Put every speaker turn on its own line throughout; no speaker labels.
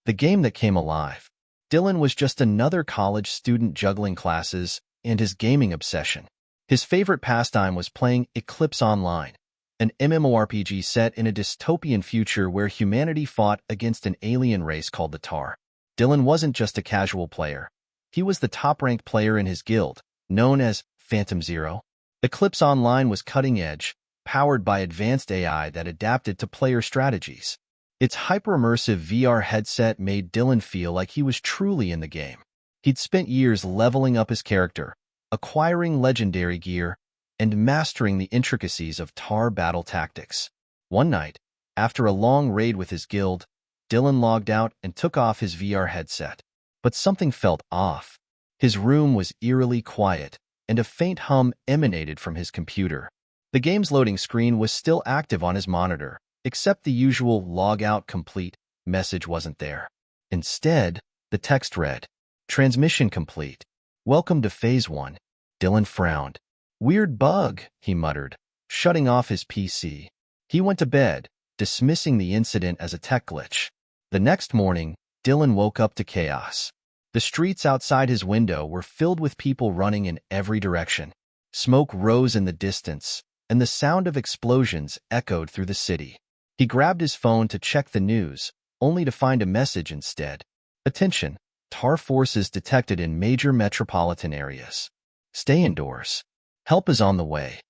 the game that came alive. Dylan was just another college student juggling classes and his gaming obsession. His favorite pastime was playing Eclipse Online, an MMORPG set in a dystopian future where humanity fought against an alien race called the Tar. Dylan wasn't just a casual player. He was the top-ranked player in his guild, known as Phantom Zero. Eclipse Online was cutting-edge, powered by advanced AI that adapted to player strategies. Its hyper-immersive VR headset made Dylan feel like he was truly in the game. He'd spent years leveling up his character, acquiring legendary gear, and mastering the intricacies of Tar battle tactics. One night, after a long raid with his guild, Dylan logged out and took off his VR headset. But something felt off. His room was eerily quiet, and a faint hum emanated from his computer. The game's loading screen was still active on his monitor, except the usual log out complete message wasn't there. Instead, the text read, "Transmission complete. Welcome to Phase 1. Dylan frowned. "Weird bug," he muttered, shutting off his PC. He went to bed, dismissing the incident as a tech glitch. The next morning, Dylan woke up to chaos. The streets outside his window were filled with people running in every direction. Smoke rose in the distance, and the sound of explosions echoed through the city. He grabbed his phone to check the news, only to find a message instead. "Attention, Tar forces detected in major metropolitan areas. Stay indoors. Help is on the way."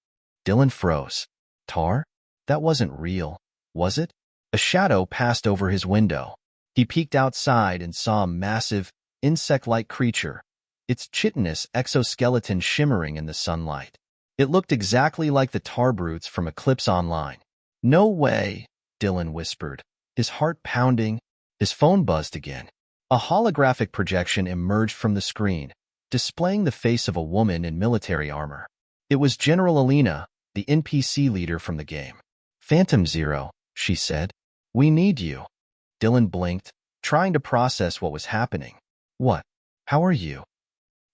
Dylan froze. Tar? That wasn't real, was it? A shadow passed over his window. He peeked outside and saw a massive, insect-like creature, its chitinous exoskeleton shimmering in the sunlight. It looked exactly like the Tar brutes from Eclipse Online. "No way," Dylan whispered, his heart pounding. His phone buzzed again. A holographic projection emerged from the screen, displaying the face of a woman in military armor. It was General Alina, the NPC leader from the game. "Phantom Zero," she said. "We need you." Dylan blinked, trying to process what was happening. "What? How are you?"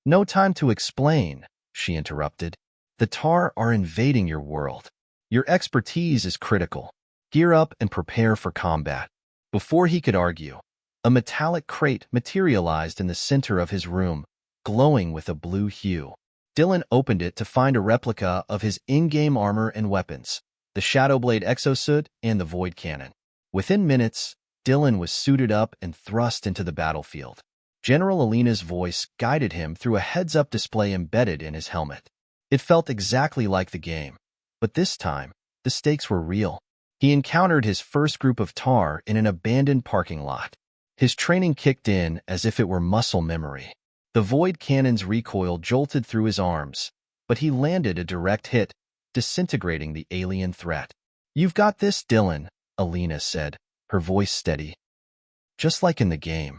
"No time to explain," she interrupted. "The Tar are invading your world. Your expertise is critical. Gear up and prepare for combat." Before he could argue, a metallic crate materialized in the center of his room, glowing with a blue hue. Dylan opened it to find a replica of his in-game armor and weapons, the Shadowblade exosuit and the Void Cannon. Within minutes, Dylan was suited up and thrust into the battlefield. General Alina's voice guided him through a heads-up display embedded in his helmet. It felt exactly like the game, but this time, the stakes were real. He encountered his first group of Tar in an abandoned parking lot. His training kicked in as if it were muscle memory. The Void Cannon's recoil jolted through his arms, but he landed a direct hit, disintegrating the alien threat. "You've got this, Dylan," Alina said, her voice steady. Just like in the game.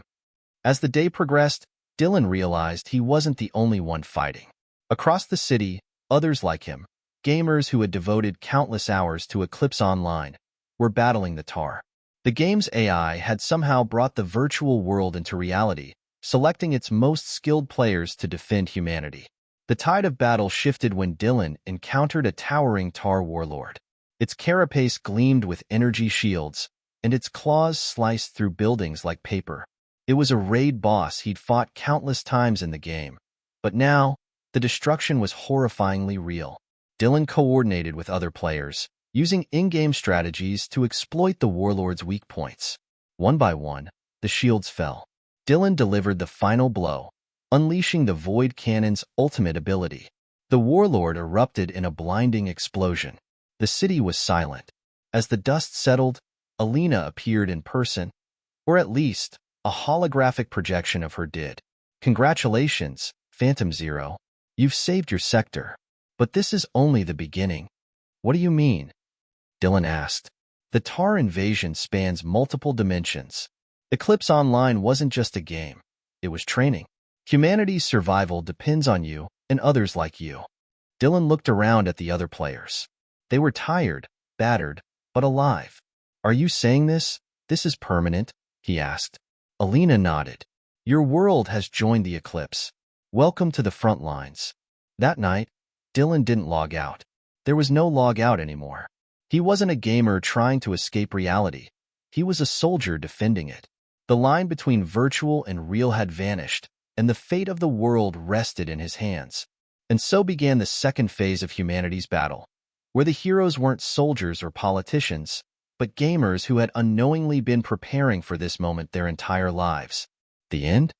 As the day progressed, Dylan realized he wasn't the only one fighting. Across the city, others like him, gamers who had devoted countless hours to Eclipse Online, were battling the Tar. The game's AI had somehow brought the virtual world into reality, selecting its most skilled players to defend humanity. The tide of battle shifted when Dylan encountered a towering Tar warlord. Its carapace gleamed with energy shields, and its claws sliced through buildings like paper. It was a raid boss he'd fought countless times in the game, but now, the destruction was horrifyingly real. Dylan coordinated with other players, using in-game strategies to exploit the warlord's weak points. One by one, the shields fell. Dylan delivered the final blow, unleashing the Void Cannon's ultimate ability. The warlord erupted in a blinding explosion. The city was silent. As the dust settled, Alina appeared in person, or at least, a holographic projection of her did. "Congratulations, Phantom Zero. You've saved your sector. But this is only the beginning." "What do you mean?" Dylan asked. "The Tar invasion spans multiple dimensions. Eclipse Online wasn't just a game. It was training. Humanity's survival depends on you and others like you." Dylan looked around at the other players. They were tired, battered, but alive. "Are you saying this is permanent?" he asked. Alina nodded. "Your world has joined the Eclipse. Welcome to the front lines." That night, Dylan didn't log out. There was no log out anymore. He wasn't a gamer trying to escape reality. He was a soldier defending it. The line between virtual and real had vanished, and the fate of the world rested in his hands. And so began the second phase of humanity's battle, where the heroes weren't soldiers or politicians, but gamers who had unknowingly been preparing for this moment their entire lives. The end?